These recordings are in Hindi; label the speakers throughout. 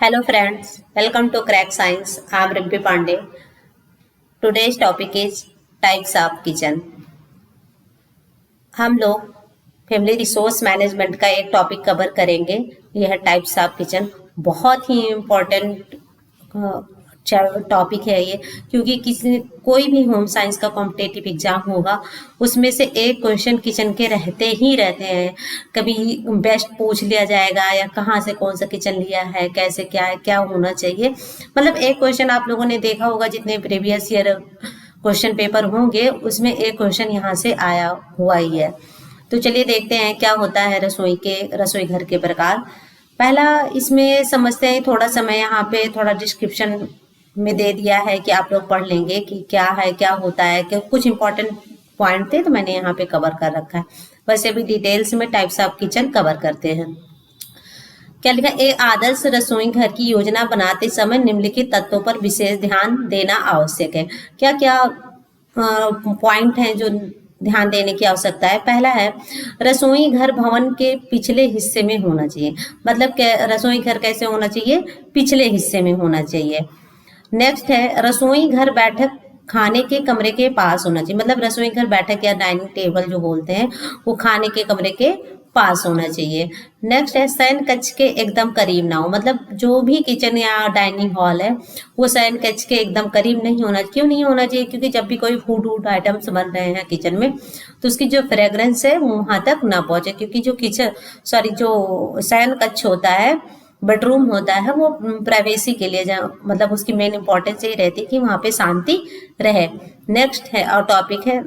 Speaker 1: Hello friends, welcome to Crack Science. I am Rimpi Pandey. Today's topic is types of kitchen. हम लोग फैमिली रिसोर्स मैनेजमेंट का एक टॉपिक कवर करेंगे। यह टाइप्स ऑफ किचन बहुत ही इम्पोर्टेंट टॉपिक है ये, क्योंकि कोई भी होम साइंस का कॉम्पिटेटिव एग्जाम होगा उसमें से एक क्वेश्चन किचन के रहते ही रहते हैं। कभी बेस्ट पूछ लिया जाएगा या कहाँ से कौन सा किचन लिया है, कैसे क्या है, क्या होना चाहिए। मतलब एक क्वेश्चन आप लोगों ने देखा होगा, जितने प्रीवियस ईयर क्वेश्चन पेपर होंगे उसमें एक क्वेश्चन यहाँ से आया हुआ ही है। तो चलिए देखते हैं क्या होता है रसोई घर के प्रकार। पहला इसमें समझते हैं, थोड़ा समय यहाँ पे थोड़ा डिस्क्रिप्शन में दे दिया है कि आप लोग पढ़ लेंगे कि क्या है, क्या होता है, कि कुछ इंपॉर्टेंट पॉइंट थे तो मैंने यहाँ पे कवर कर रखा है। वैसे भी डिटेल्स में टाइप्स ऑफ किचन कवर करते हैं। क्या लिखा, एक आदर्श रसोई घर की योजना बनाते समय निम्नलिखित तत्वों पर विशेष ध्यान देना आवश्यक है। क्या क्या पॉइंट हैं जो ध्यान देने की आवश्यकता है। पहला है, रसोई घर भवन के पिछले हिस्से में होना चाहिए। मतलब रसोई घर कैसे होना चाहिए, पिछले हिस्से में होना चाहिए। नेक्स्ट है, रसोई घर बैठक खाने के कमरे के पास होना चाहिए। मतलब रसोई घर बैठक या डाइनिंग टेबल जो बोलते हैं वो खाने के कमरे के पास होना चाहिए। नेक्स्ट है, शयन कक्ष के एकदम करीब ना हो। मतलब जो भी किचन या डाइनिंग हॉल है वो शयन कक्ष के एकदम करीब नहीं होना। क्यों नहीं होना चाहिए? क्योंकि जब भी कोई फूड आइटम्स बन रहे हैं किचन में तो उसकी जो फ्रेग्रेंस है वो वहां तक ना पहुंचे। क्योंकि जो शयन कक्ष होता है, बेडरूम होता है, वो प्राइवेसी के लिए मतलब उसकी मेन इंपॉर्टेंस यही रहती है कि वहां पे शांति रहे। नेक्स्ट है और टॉपिक है,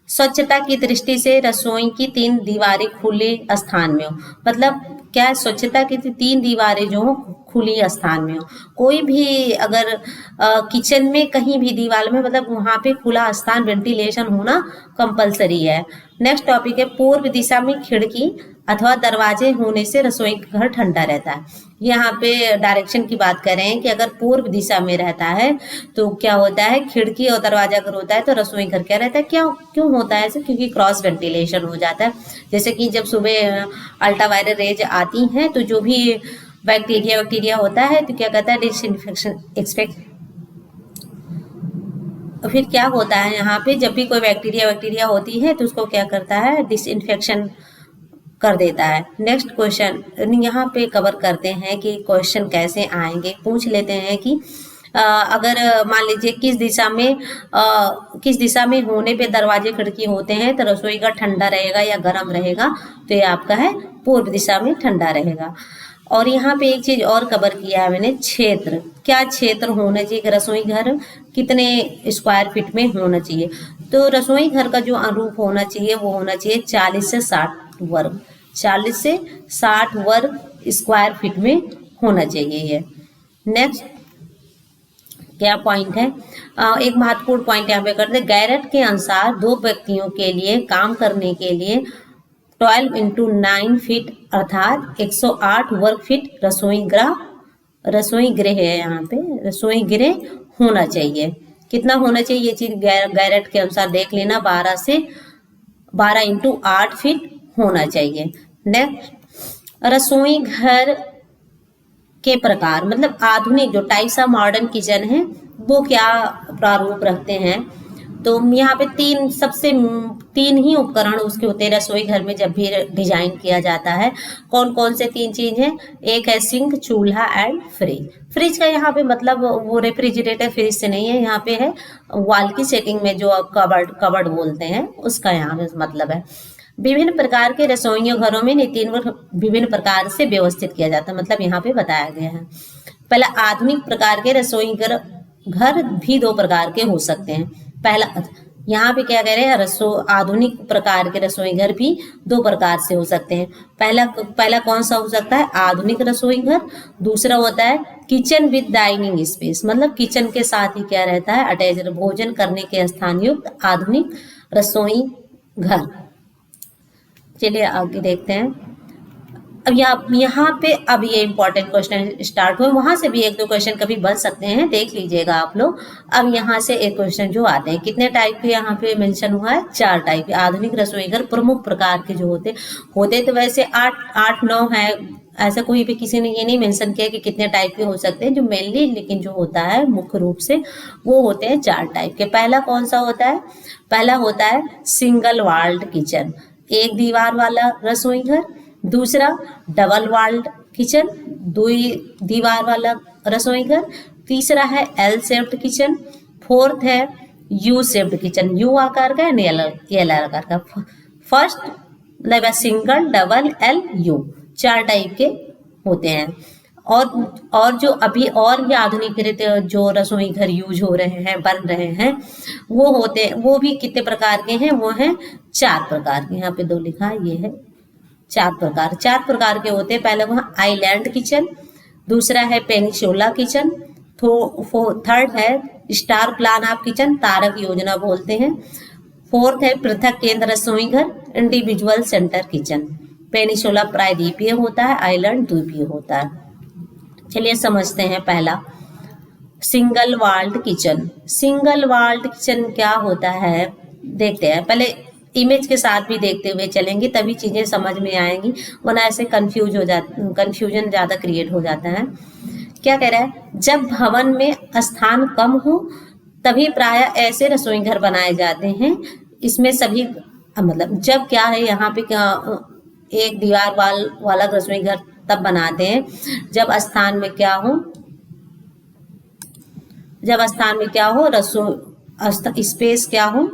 Speaker 1: स्वच्छता की दृष्टि से रसोई की 3 दीवारें खुले स्थान में हो। मतलब क्या है, स्वच्छता की 3 दीवारें जो हो खुली स्थान में हो। कोई भी अगर किचन में कहीं भी दीवार में, मतलब वहां पे खुला स्थान, वेंटिलेशन होना कंपलसरी है। नेक्स्ट टॉपिक है, पूर्व दिशा में खिड़की अथवा दरवाजे होने से रसोई घर ठंडा रहता है। यहाँ पे डायरेक्शन की बात कर रहे हैं कि अगर पूर्व दिशा में रहता है तो क्या होता है, खिड़की और दरवाजा अगर होता है तो रसोई घर क्या रहता है, क्यों होता है ऐसे? क्योंकि क्रॉस वेंटिलेशन हो जाता है। जैसे कि जब सुबह अल्ट्रावायलेट रेज आती हैं तो जो भी बैक्टीरिया होता है तो क्या कहता है, डिसइंफेक्शन फिर क्या होता है, यहाँ पे जब भी कोई बैक्टीरिया होती है तो उसको क्या करता है, डिसइंफेक्शन कर देता है। नेक्स्ट क्वेश्चन यहाँ पे कवर करते हैं कि क्वेश्चन कैसे आएंगे। पूछ लेते हैं कि अगर मान लीजिए किस दिशा में होने पे दरवाजे खिड़की होते हैं तो रसोई घर ठंडा रहेगा या गर्म रहेगा? तो ये आपका है पूर्व दिशा में ठंडा रहेगा। और यहाँ पे एक चीज और कवर किया है मैंने, क्षेत्र। क्या क्षेत्र होना चाहिए, रसोई घर कितने स्क्वायर फीट में होना चाहिए? तो रसोई घर का जो अनुरूप होना चाहिए वो होना चाहिए 40 से 60 वर्ग 40 से 60 वर्ग स्क्वायर फीट में होना चाहिए ये। नेक्स्ट क्या पॉइंट है, एक महत्वपूर्ण पॉइंट यहाँ पे करते हैं। गैरेट के अनुसार 2 व्यक्तियों के लिए काम करने के लिए 12 × 9 फीट अर्थात 108 वर्ग फीट रसोई गृह है। यहाँ पे रसोई गृह होना चाहिए। कितना होना चाहिए ये चीज गैरेट के अनुसार देख लेना, 12 × 8 फीट होना चाहिए। नेक्स्ट, रसोई घर के प्रकार। मतलब आधुनिक जो टाइप्स ऑफ मॉडर्न किचन है वो क्या प्रारूप रखते हैं। तो यहाँ पे 3 ही उपकरण उसके होते हैं रसोई घर में जब भी डिजाइन किया जाता है। कौन कौन से 3 चीज हैं? एक है सिंक, चूल्हा एंड फ्रिज। फ्रिज का यहाँ पे मतलब वो रेफ्रिजरेटर फ्रिज से नहीं है, यहाँ पे है वॉल की सेटिंग में जो कबर्ड बोलते हैं उसका यहाँ पे मतलब है। विभिन्न प्रकार के रसोइयों घरों में विभिन्न प्रकार से व्यवस्थित किया जाता है। मतलब यहाँ पे बताया गया है। पहला, आधुनिक प्रकार के रसोई घर भी 2 प्रकार के हो सकते हैं। पहला, यहाँ पे क्या कह रहे हैं, आधुनिक प्रकार के रसोई घर भी 2 प्रकार से हो सकते हैं। पहला कौन सा हो सकता है, आधुनिक रसोई घर। दूसरा होता है किचन विद डाइनिंग स्पेस। मतलब किचन के साथ ही क्या रहता है, अटैच भोजन करने के स्थान युक्त आधुनिक रसोई घर। चलिए आगे देखते हैं। अब यहाँ पे अब ये इंपॉर्टेंट क्वेश्चन स्टार्ट हुए। वहां से भी 1-2 क्वेश्चन कभी बन सकते हैं, देख लीजिएगा आप लोग। अब यहाँ से एक क्वेश्चन जो आते हैं, कितने टाइप के यहाँ पे मेंशन हुआ है? 4 टाइप के आधुनिक रसोई घर। प्रमुख प्रकार के जो होते तो वैसे 8-9 है ऐसा कोई भी किसी ने ये नहीं मेंशन किया कि कितने टाइप के हो सकते हैं, जो मेनली लेकिन जो होता है मुख्य रूप से वो होते हैं 4 टाइप के। पहला कौन सा होता है? पहला होता है सिंगल वॉल्ड किचन, एक दीवार वाला रसोई घर। दूसरा डबल वॉल्ड किचन, दो दीवार वाला रसोई घर। तीसरा है एल शेप्ड किचन। फोर्थ है यू शेप्ड किचन, यू आकार का एल आकार का। फर्स्ट मतलब single, double, L, you, 4 type के होते हैं। और जो अभी और भी आधुनिक जो रसोई घर यूज हो रहे हैं, बन रहे हैं, वो होते हैं, वो भी कितने प्रकार के हैं? वो हैं 4 प्रकार के। यहाँ पे 2 लिखा है, ये है 4 प्रकार के होते हैं। पहले वो आइलैंड किचन, दूसरा है पेनिनसुला किचन, थर्ड है स्टार प्लान ऑफ किचन, तारक योजना बोलते हैं। फोर्थ है पृथक केंद्र रसोई घर, इंडिविजुअल सेंटर किचन। पेनिनसुला प्रायद्वीपीय होता है, आइलैंड द्वीपीय होता है। चलिए समझते हैं पहला single walled kitchen. Single walled kitchen क्या होता है देखते हैं। पहले इमेज के साथ भी देखते हुए चलेंगे, तभी चीजें समझ में आएंगी, वरना ऐसे कंफ्यूजन ज्यादा क्रिएट हो जाता है। क्या कह रहा है? जब भवन में स्थान कम हो तभी प्राय ऐसे रसोई घर बनाए जाते हैं। इसमें सभी मतलब जब क्या है यहाँ पे क्या, एक दीवार वाला रसोई घर तब बनाते हैं जब स्थान में क्या हो, रसोई स्पेस क्या हो,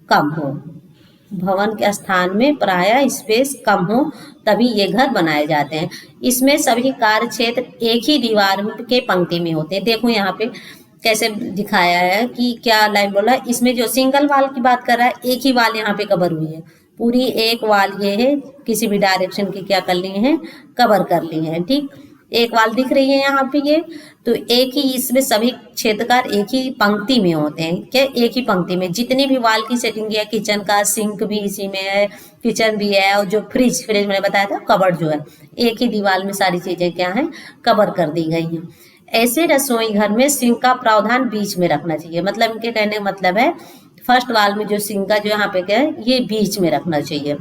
Speaker 1: कम हो। भवन के स्थान में प्राय स्पेस कम हो तभी ये घर बनाए जाते हैं। इसमें सभी कार्य क्षेत्र एक ही दीवार के पंक्ति में होते हैं। देखो यहाँ पे कैसे दिखाया है कि क्या लाइन बोला है। इसमें जो सिंगल वाल की बात कर रहा है, एक ही वाल यहाँ पे कवर हुई है, पूरी एक वाल ये है, किसी भी डायरेक्शन की क्या कर ली है, कवर कर ली है। ठीक, एक वाल दिख रही है यहाँ पे, ये तो एक ही, इसमें सभी क्षेत्रकार एक ही पंक्ति में होते हैं। क्या? एक ही पंक्ति में जितनी भी वाल की सेटिंग है, किचन का सिंक भी इसी में है, किचन भी है, और जो फ्रिज मैंने बताया था, कवर जो है, एक ही दीवार में सारी चीजें क्या है, कवर कर दी गई हैं। ऐसे रसोई घर में सिंक का प्रावधान बीच में रखना चाहिए। मतलब इनके कहने का मतलब है फर्स्ट वाल में जो सिंक का जो यहाँ पे क्या है, ये बीच में रखना चाहिए।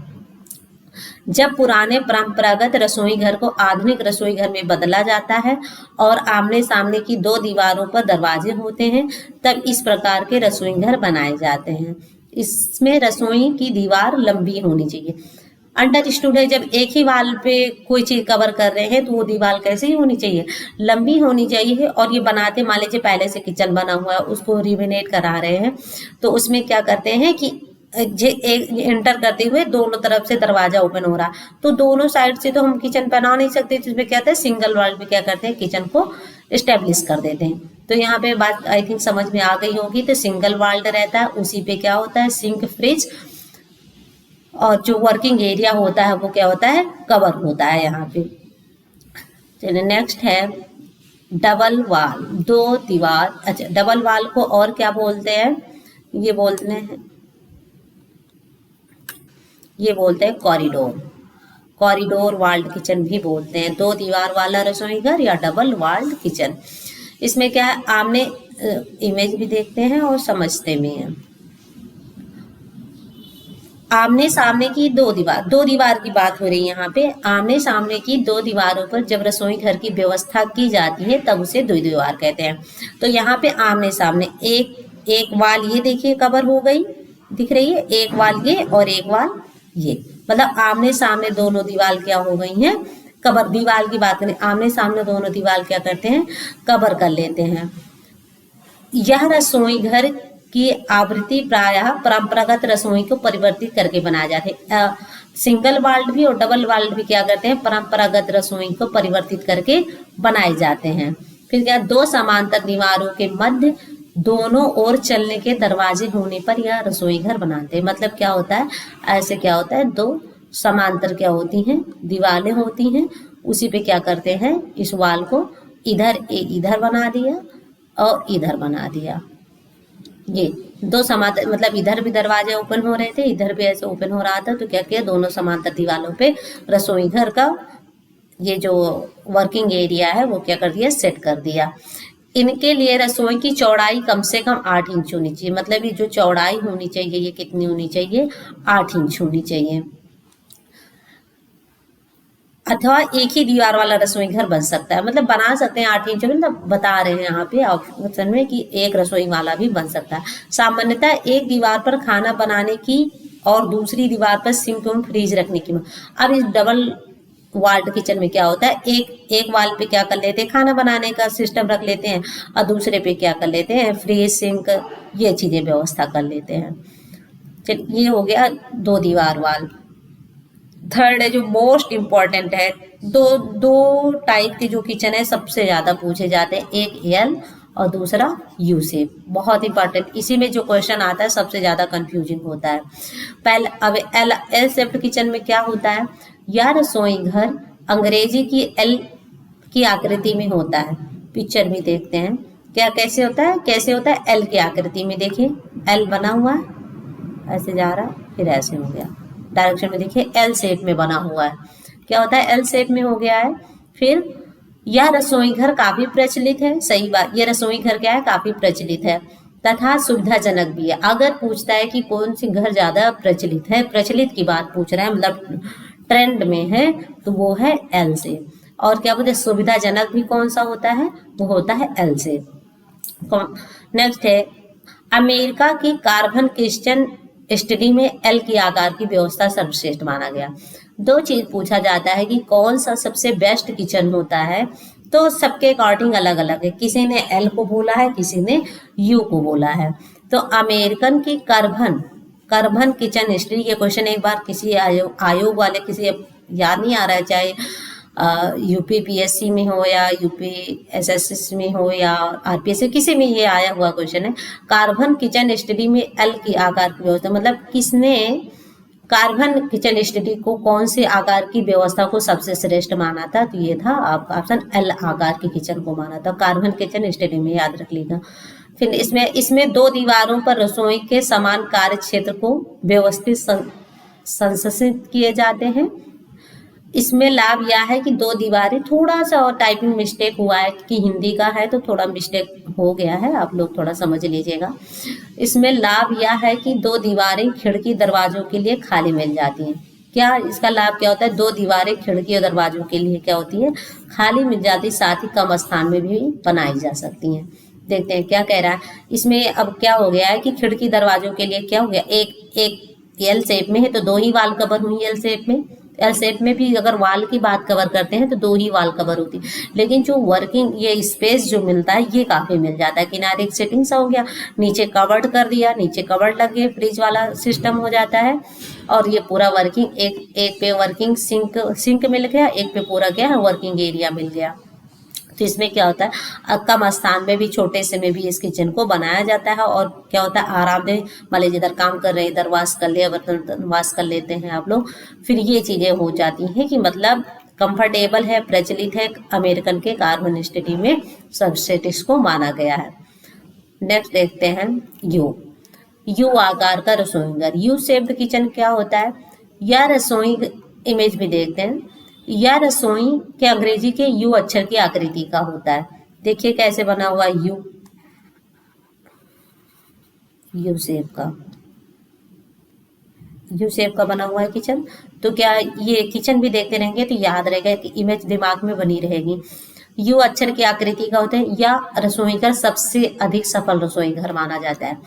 Speaker 1: जब पुराने परंपरागत रसोई घर को आधुनिक रसोई घर में बदला जाता है और आमने सामने की 2 दीवारों पर दरवाजे होते हैं, तब इस प्रकार के रसोई घर बनाए जाते हैं। इसमें रसोई की दीवार लंबी होनी चाहिए। अंडरस्टूड है, जब एक ही वाल पे कोई चीज कवर कर रहे हैं तो वो दीवार कैसे ही होनी चाहिए, लंबी होनी चाहिए। और ये बनाते, मान लीजिए पहले से किचन बना हुआ है, उसको रिनोवेट करा रहे हैं, तो उसमें क्या करते हैं कि एक एंटर करते हुए दोनों तरफ से दरवाजा ओपन हो रहा, तो दोनों साइड से तो हम किचन बना नहीं सकते, जिसमें क्या कहते हैं सिंगल वॉल में क्या करते हैं, किचन को स्टेब्लिश कर देते हैं। तो यहाँ पे बात आई थिंक समझ में आ गई होगी। तो सिंगल वॉल्ड रहता है, उसी पे क्या होता है, सिंक, फ्रिज और जो वर्किंग एरिया होता है वो क्या होता है, कवर होता है यहाँ पे। चलिए नेक्स्ट है डबल वाल, 2 दीवार। अच्छा, डबल वाल को और क्या बोलते हैं, ये बोलते हैं कॉरिडोर वाल्ड किचन भी बोलते हैं। 2 दीवार वाला रसोई घर या डबल वाल्ड किचन। इसमें क्या है, आमने इमेज भी देखते हैं और समझते भी हैं। आमने सामने की 2 दीवार की बात हो रही है यहाँ पे। आमने सामने की 2 दीवारों पर जब रसोई घर की व्यवस्था की जाती है तब उसे 2 दीवार कहते हैं। तो यहाँ पे आमने सामने एक वाल ये देखिए कवर हो गई, दिख रही है, एक वाल ये और एक वाल ये, मतलब आमने सामने दोनों दीवार क्या हो गई हैं, कवर। दीवार की बात करें, आमने सामने दोनों दीवार क्या करते हैं, कवर कर लेते हैं। यह रसोई घर की आवृत्ति प्रायः परंपरागत रसोई को परिवर्तित करके बनाए जाते हैं। सिंगल वाल्ड भी और डबल वाल्ड भी क्या करते हैं, परंपरागत रसोई को परिवर्तित करके बनाए जाते हैं। फिर क्या, 2 समांतर दीवारों के मध्य दोनों ओर चलने के दरवाजे होने पर यह रसोई घर बनाते हैं। मतलब क्या होता है, ऐसे क्या होता है, 2 समांतर क्या होती हैं, दीवारें होती हैं, उसी पे क्या करते हैं, इस वाल को इधर बना दिया और इधर बना दिया। ये 2 समांतर, मतलब इधर भी दरवाजे ओपन हो रहे थे, इधर भी ऐसे ओपन हो रहा था, तो क्या किया, दोनों समांतर दीवारों पे रसोई घर का ये जो वर्किंग एरिया है वो क्या कर दिया, सेट कर दिया। इनके लिए रसोई की चौड़ाई कम से कम 8 इंच होनी चाहिए। मतलब ये जो चौड़ाई होनी चाहिए ये कितनी होनी चाहिए, 8 इंच होनी चाहिए। अथवा एक ही दीवार वाला रसोई घर बन सकता है, मतलब बना सकते हैं 8 इंच में, मतलब बता रहे हैं यहाँ पे ऑप्शन में कि एक रसोई वाला भी बन सकता है। सामान्यतः एक दीवार पर खाना बनाने की और दूसरी दीवार पर सिंक एवं फ्रिज रखने की। अब इस डबल वाल्ड किचन में क्या होता है, एक एक वाल पे क्या कर लेते हैं, खाना बनाने का सिस्टम रख लेते हैं, और दूसरे पे क्या कर लेते हैं, फ्रिज सिंक ये चीजें व्यवस्था कर लेते हैं। चल ये हो गया दो दीवार वाल। थर्ड है जो मोस्ट इम्पॉर्टेंट है, दो दो टाइप के जो किचन है सबसे ज्यादा पूछे जाते हैं, एक एल और दूसरा यू शेप। बहुत इंपॉर्टेंट, इसी में जो क्वेश्चन आता है सबसे ज्यादा कंफ्यूजिंग होता है। पहले अब एल शेप्ड किचन में क्या होता है, या रसोई घर अंग्रेजी की एल की आकृति में होता है। पिक्चर में देखते हैं क्या कैसे होता है, कैसे होता है, एल की आकृति में। देखिए एल बना हुआ है, ऐसे जा रहा है, फिर ऐसे हो गया, डायरेक्शन में देखिए एल शेप में बना हुआ है। क्या होता है, एल शेप में हो गया है। फिर यह रसोई घर काफी प्रचलित है, सही बात, यह रसोई घर क्या है, काफी प्रचलित है तथा सुविधाजनक भी है। अगर पूछता है कि कौन सी घर ज्यादा प्रचलित है, प्रचलित की बात पूछ रहा है, मतलब ट्रेंड में है, तो वो है एल से। और क्या बोलते हैं, सुविधाजनक भी कौन सा होता है, वो होता है एल से। नेक्स्ट है, अमेरिका की कार्बन क्रिश्चियन स्टडी में एल की आकार की व्यवस्था सर्वश्रेष्ठ माना गया। दो चीज पूछा जाता है कि कौन सा सबसे बेस्ट किचन होता है, तो सबके अकॉर्डिंग अलग अलग है, किसी ने एल को बोला है, किसी ने यू को बोला है। तो अमेरिकन की कार्बन कार्बन किचन स्टडी के क्वेश्चन एक बार किसी आयोग वाले, किसी याद नहीं आ रहा है, चाहे यूपी पीएससी में हो या यूपी एसएससी में हो या आरपीएससी, किसी में ये आया हुआ क्वेश्चन है। कार्बन किचन स्टडी में एल की आकार की व्यवस्था, मतलब किसने कार्बन किचन स्टडी को कौन से आकार की व्यवस्था को सबसे श्रेष्ठ माना था, तो ये था आपका ऑप्शन एल आकार की किचन को माना था कार्बन किचन स्टडी में, याद रख लीजिएगा। फिर इसमें दो दीवारों पर रसोई के समान कार्य क्षेत्र को व्यवस्थित संसाधित किए जाते हैं। इसमें लाभ यह है कि दो दीवारें, थोड़ा सा और टाइपिंग मिस्टेक हुआ है कि हिंदी का है तो थोड़ा मिस्टेक हो गया है, आप लोग थोड़ा समझ लीजिएगा। इसमें लाभ यह है कि दो दीवारें खिड़की दरवाजों के लिए खाली मिल जाती हैं। क्या इसका लाभ क्या होता है, दो दीवारें खिड़की और दरवाजों के लिए क्या होती है, खाली मिल जाती, साथ ही कम स्थान में भी बनाई जा सकती हैं। देखते हैं क्या कह रहा है इसमें। अब क्या हो गया है कि खिड़की दरवाजों के लिए क्या हो गया, एक एल शेप में है तो दो ही वाल कवर हुई एल शेप में। एल शेप में भी अगर वाल की बात कवर करते हैं तो दो ही वाल कवर होती है, लेकिन जो वर्किंग ये स्पेस जो मिलता है ये काफी मिल जाता है। किनारे एक सेटिंग सा हो गया, नीचे कवर्ड कर दिया, नीचे कवर्ड लग गया, फ्रिज वाला सिस्टम हो जाता है। और ये पूरा वर्किंग एक पे वर्किंग सिंक मिल गया, एक पे पूरा क्या है वर्किंग एरिया मिल गया। तो इसमें क्या होता है, कम स्थान में भी, छोटे से में भी इस किचन को बनाया जाता है। और क्या होता है, आरामदेह, मान लीजिए इधर काम कर रहे हैं, इधर वाश कर लिया, बर्तन वाश कर लेते हैं आप लोग, फिर ये चीजें हो जाती हैं कि मतलब कंफर्टेबल है, प्रचलित है, अमेरिकन के कार्बन स्टडी में सर्वश्रेष्ठ को माना गया है। नेक्स्ट देखते हैं यू आकार का रसोई घर। यू शेप्ड किचन क्या होता है, यह रसोई, इमेज भी देखते हैं, यह रसोई के अंग्रेजी के यू अक्षर की आकृति का होता है। देखिए कैसे बना हुआ यू शेप का बना हुआ है किचन। तो क्या ये किचन भी देखते रहेंगे तो याद रहेगा कि इमेज दिमाग में बनी रहेगी। यू अक्षर की आकृति का होता है, या रसोई घर सबसे अधिक सफल रसोई घर माना जाता है।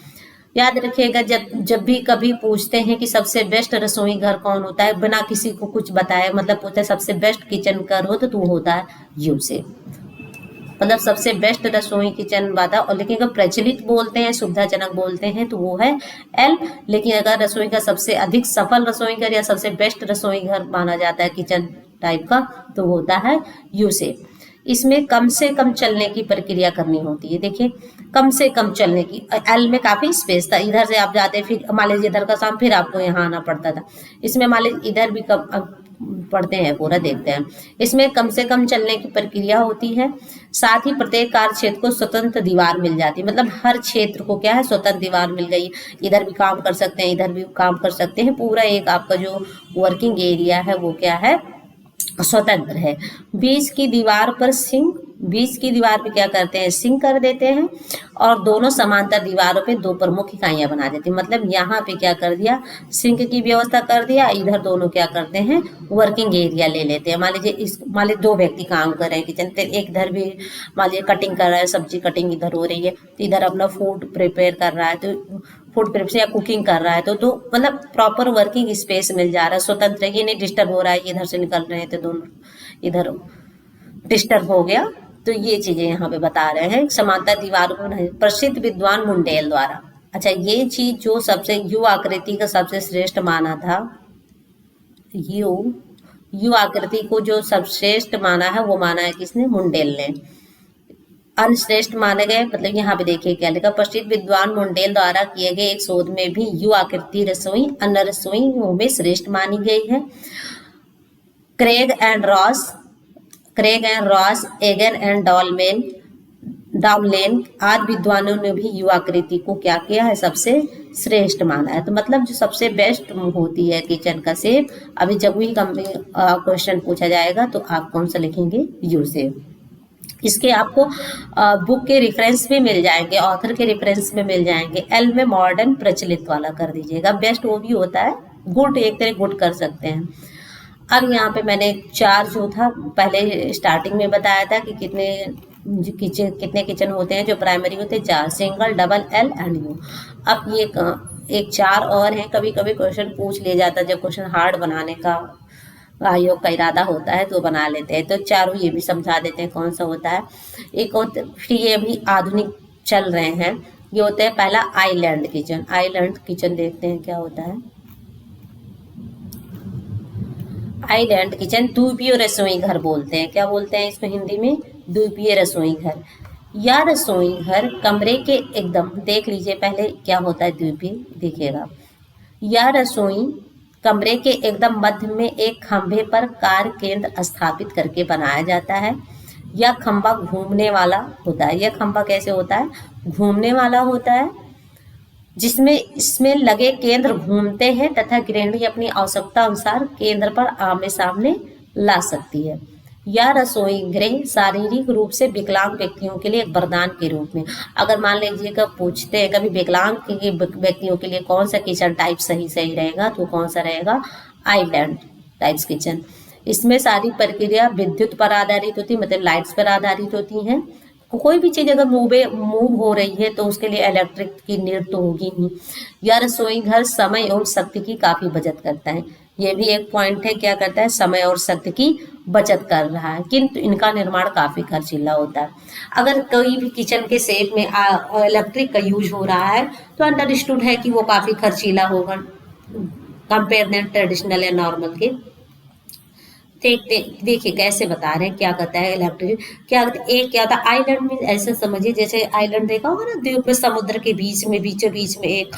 Speaker 1: याद रखिएगा, जब भी कभी पूछते हैं कि सबसे बेस्ट रसोई घर कौन होता है, बिना किसी को कुछ बताए, मतलब पूछते हैं सबसे बेस्ट किचन घर हो तो होता है यू से, मतलब सबसे बेस्ट रसोई किचन बात है। और लेकिन अगर प्रचलित बोलते हैं, सुविधाजनक बोलते हैं तो वो है एल। लेकिन अगर रसोई का सबसे अधिक सफल रसोई घर या सबसे बेस्ट रसोई घर माना जाता है किचन टाइप का, तो वो होता है यू से। इसमें कम से कम चलने की प्रक्रिया करनी होती है। देखिए कम से कम चलने की, एल में काफी स्पेस था, इधर से आप जाते फिर मान लीजिए इधर का काम, फिर आपको यहाँ आना पड़ता था। इसमें मान लीजिए इधर भी कम पढ़ते हैं, पूरा देखते हैं। इसमें कम से कम चलने की प्रक्रिया होती है, साथ ही प्रत्येक कार्य क्षेत्र को स्वतंत्र दीवार मिल जाती है, मतलब हर क्षेत्र को क्या है, स्वतंत्र दीवार मिल गई, इधर भी काम कर सकते हैं, इधर भी काम कर सकते हैं। पूरा एक आपका जो वर्किंग एरिया है वो क्या है, स्वतंत्र है। बीच की दीवार पर सिंक, बीच की दीवार पे क्या करते हैं, सिंक कर देते हैं और दोनों समांतर दीवारों पे दो प्रमुख इकाइयां बना देते हैं। मतलब यहाँ पे क्या कर दिया, सिंक की व्यवस्था कर दिया, इधर दोनों क्या करते हैं, वर्किंग एरिया ले लेते हैं। मान लीजिए दो व्यक्ति काम कर रहे हैं किचन पे, एक इधर भी मान लीजिए कटिंग कर रहा है, सब्जी कटिंग इधर हो रही है, तो इधर अपना फूड प्रिपेयर कर रहा है, तो फूड प्रिपरेशन या कुकिंग कर रहा है, तो दो मतलब प्रॉपर वर्किंग स्पेस मिल जा रहा है, स्वतंत्र, ये नहीं डिस्टर्ब हो रहा है, इधर से निकल रहे हैं तो दोनों इधर डिस्टर्ब हो गया। तो ये चीजें यहाँ पे बता रहे हैं, समांतर दीवारों को प्रसिद्ध विद्वान मुंडेल द्वारा। अच्छा, ये चीज जो सबसे यू आकृति का सबसे श्रेष्ठ माना था, यू यू आकृति को जो सबश्रेष्ठ माना है वो माना है किसने, मुंडेल ने। अनश्रेष्ठ माने गए, मतलब यहाँ पे देखिए क्या लिखा, प्रसिद्ध विद्वान मुंडेल द्वारा किए गए एक शोध में भी यू आकृति रसोई अन्य रसोइयों में श्रेष्ठ मानी गई है। क्रेग एंड रॉस, एगन एंड डाउलेन आदि विद्वानों ने भी यू आकृति को क्या किया है, सबसे श्रेष्ठ माना है। तो मतलब जो सबसे बेस्ट होती है किचन का शेप, अभी जब भी क्वेश्चन पूछा जाएगा तो आप कौन सा लिखेंगे, यू शेप। इसके आपको बुक के रेफरेंस में मिल जाएंगे, ऑथर के रेफरेंस में मिल जाएंगे। एल में मॉडर्न प्रचलित वाला कर दीजिएगा, बेस्ट वो भी होता है, गुड एक तरह गुड कर सकते हैं। अब यहाँ पे मैंने चार जो था पहले स्टार्टिंग में बताया था कि कितने किचन होते हैं जो प्राइमरी होते हैं, 4, single, double, L and you. अब ये एक 4 और हैं, कभी कभी क्वेश्चन पूछ लिया जाता है, जब क्वेश्चन हार्ड बनाने का आयोग का इरादा होता है तो बना लेते हैं। तो चारों ये भी समझा देते हैं कौन सा होता है। एक होता फिर ये भी आधुनिक चल रहे हैं, ये होते हैं पहला आइलैंड किचन। आइलैंड किचन देखते हैं क्या होता है। आइलैंड किचन द्वीपीय रसोई घर बोलते हैं, क्या बोलते हैं इसको हिंदी में, द्वीपीय रसोई घर। या रसोई घर कमरे के एकदम, देख लीजिए पहले क्या होता है द्वीपीय, देखिएगा। या रसोई कमरे के एकदम मध्य में एक खंभे पर कार्य केंद्र स्थापित करके बनाया जाता है। यह खंभा घूमने वाला होता है। यह खंभा कैसे होता है, घूमने वाला होता है, जिसमें इसमें लगे केंद्र घूमते हैं तथा गृहिणी अपनी आवश्यकता अनुसार केंद्र पर आमने सामने ला सकती है। या रसोई गृह शारीरिक रूप से विकलांग व्यक्तियों के लिए एक वरदान के रूप में। अगर मान लीजिए कब पूछते हैं कभी विकलांग व्यक्तियों के लिए कौन सा किचन टाइप सही रहेगा, तो कौन सा रहेगा, आइलैंड टाइप्स किचन। इसमें सारी प्रक्रिया विद्युत पर आधारित होती है, मतलब लाइट्स पर आधारित होती हैं। कोई भी चीज अगर मूव हो रही है तो उसके लिए इलेक्ट्रिक की नीड तो होगी ही। यह रसोई घर समय और शक्ति की काफी बचत करता है। ये भी एक पॉइंट है, क्या करता है, समय और शक्ति की बचत कर रहा है, किंतु इनका निर्माण काफी खर्चीला होता है। अगर कोई भी किचन के शेप में इलेक्ट्रिक का यूज हो रहा है तो अंडरस्टूड है कि वो काफी खर्चीला होगा कंपेयर देन ट्रेडिशनल या नॉर्मल के। देखिए कैसे बता रहे हैं, क्या कहता है इलेक्ट्रिक, क्या एक क्या होता है आइलैंड में, ऐसे समझिए जैसे आइलैंड देखा होगा ना, द्वीप में समुद्र के बीच में बीचों बीच में एक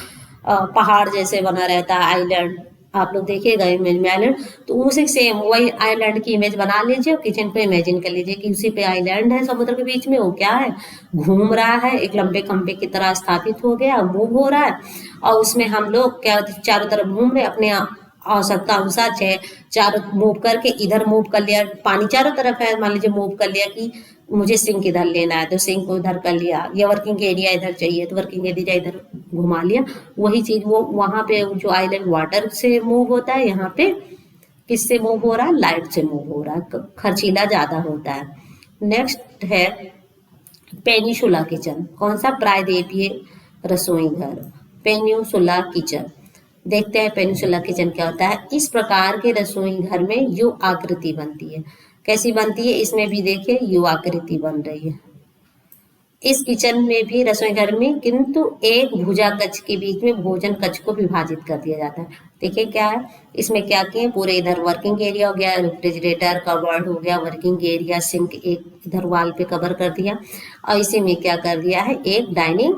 Speaker 1: पहाड़ जैसे बना रहता है आइलैंड, आप लोग देखिएगा इमेज में आइलैंड, तो उसी सेम वही आइलैंड की इमेज बना लीजिए और किचन पे इमेजिन कर लीजिए कि उसी पे आइलैंड है समुद्र के बीच में, वो क्या है, घूम रहा है, एक लंबे खंबे की तरह स्थापित हो गया, मूव हो रहा है, और उसमें हम लोग क्या चारों तरफ घूम रहे अपने आवश्यकता अनुसार, चाहे चारों मूव करके इधर मूव कर लिया, पानी चारों तरफ है, मान लीजिए मूव कर लिया कि मुझे सिंक इधर लेना है तो सिंक को इधर कर लिया, या वर्किंग एरिया इधर चाहिए तो वर्किंग एरिया इधर घुमा लिया। वही चीज वो वहां पे जो आइलैंड वाटर से मूव होता है, यहाँ पे किससे मूव हो रहा है, लाइट से मूव हो रहा है, खर्चीला ज्यादा होता है। नेक्स्ट है पेनिसुला किचन, कौन सा, प्रायद्वीपीय रसोई घर, पेनिसुला किचन। देखते हैं पेनिसुला किचन क्या होता है। इस प्रकार के रसोई घर में यू आकृति बनती है, कैसी बनती है, इसमें भी देखिए यू आकृति बन रही है इस किचन में भी, रसोई घर में, किंतु एक भुजा कक्ष के बीच में भोजन कक्ष को विभाजित कर दिया जाता है। देखिए क्या है, इसमें क्या किए, पूरे इधर वर्किंग एरिया हो गया, रेफ्रिजरेटर कवर्ड हो गया, वर्किंग एरिया, सिंक एक इधर वाल पे कवर कर दिया, और इसी में क्या कर दिया है, एक डाइनिंग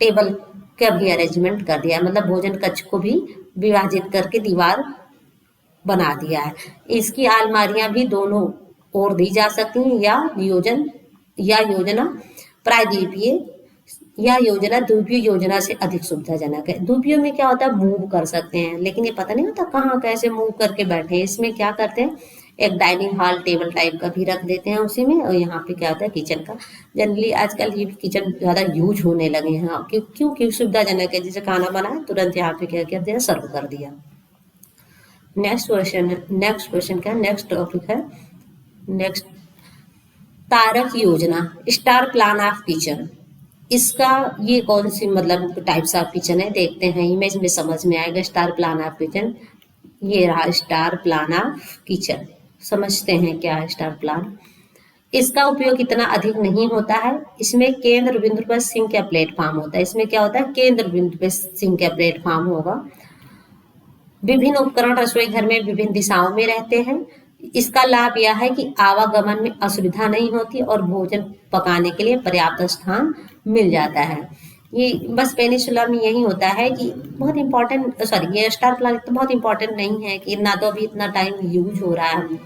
Speaker 1: टेबल का भी अरेंजमेंट कर दिया, मतलब भोजन कक्ष को भी विभाजित करके दीवार बना दिया है। इसकी अलमारियां भी दोनों ओर दी जा सकती हैं, या योजना प्रायद्वीपीय या योजना द्वीपीय योजना से अधिक सुविधाजनक है। द्वीपीय में क्या होता है, मूव कर सकते हैं, लेकिन ये पता नहीं होता कहाँ कैसे मूव करके बैठे हैं। इसमें क्या करते हैं, एक डाइनिंग हॉल टेबल टाइप का भी रख देते हैं उसी में। और यहाँ पे क्या होता है किचन का, जनरली आजकल ये किचन ज़्यादा यूज होने लगे हैं। क्योंकि सुविधाजनक है, जैसे खाना बनाया तुरंत यहाँ पे क्या कर दिया, सर्व कर दिया। नेक्स्ट क्वेश्चन क्या, नेक्स्ट टॉपिक है, नेक्स्ट तारक योजना, स्टार प्लान ऑफ किचन। इसका ये कौन सी मतलब टाइप्स ऑफ किचन है, देखते हैं इमेज में समझ में आएगा। स्टार प्लान ऑफ किचन, ये रहा स्टार प्लान ऑफ किचन। समझते हैं क्या है स्टार प्लान। इसका उपयोग इतना अधिक नहीं होता है। इसमें केंद्र बिंदु पर सिंक या प्लेटफॉर्म होता है। इसमें क्या होता है, केंद्र बिंदु पर सिंक या प्लेटफॉर्म होगा। विभिन्न उपकरण रसोई घर में विभिन्न दिशाओं में रहते हैं। इसका लाभ यह है कि आवागमन में असुविधा नहीं होती और भोजन पकाने के लिए पर्याप्त स्थान मिल जाता है। ये बस पेनिसुला में यही होता है कि बहुत इंपॉर्टेंट, सॉरी ये स्टार प्लान तो बहुत इंपॉर्टेंट नहीं है कि ना तो अभी इतना टाइम यूज हो रहा है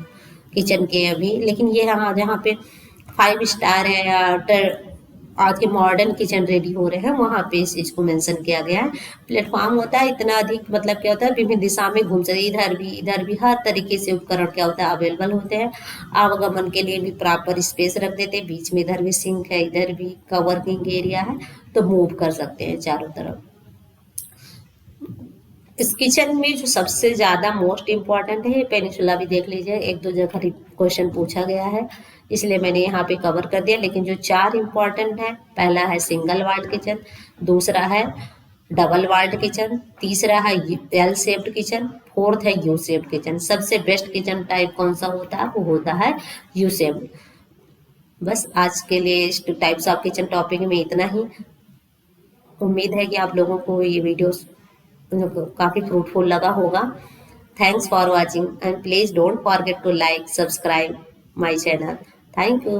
Speaker 1: किचन के अभी, लेकिन ये हाँ जहाँ पे 5 स्टार है या आज के मॉडर्न किचन रेडी हो रहे हैं वहाँ पे इस चीज को मेंशन किया गया है। प्लेटफॉर्म होता है इतना अधिक, मतलब क्या होता है विभिन्न दिशा में घूम सकते, इधर भी हर तरीके से उपकरण क्या होता है अवेलेबल होते हैं। आवागमन के लिए भी प्रॉपर स्पेस रख देते हैं, बीच में इधर भी सिंक है, इधर भी का वर्किंग एरिया है, तो मूव कर सकते हैं चारों तरफ। इस किचन में जो सबसे ज्यादा मोस्ट इम्पॉर्टेंट है, पेनिसुला भी देख लीजिए, 1-2 जगह क्वेश्चन पूछा गया है इसलिए मैंने यहाँ पे कवर कर दिया। लेकिन जो 4 इम्पॉर्टेंट है, पहला है सिंगल वाल्ड किचन, दूसरा है डबल वाल्ड किचन, तीसरा है एल शेप्ड किचन, फोर्थ है यू शेप्ड किचन। सबसे बेस्ट किचन टाइप कौन सा होता है, वो होता है यू शेप्ड। बस आज के लिए इस टाइप्स ऑफ किचन टॉपिक में इतना ही। उम्मीद है कि आप लोगों को ये वीडियो काफी फ्रूटफुल लगा होगा। Thanks for watching and please don't forget to like subscribe my channel. Thank you.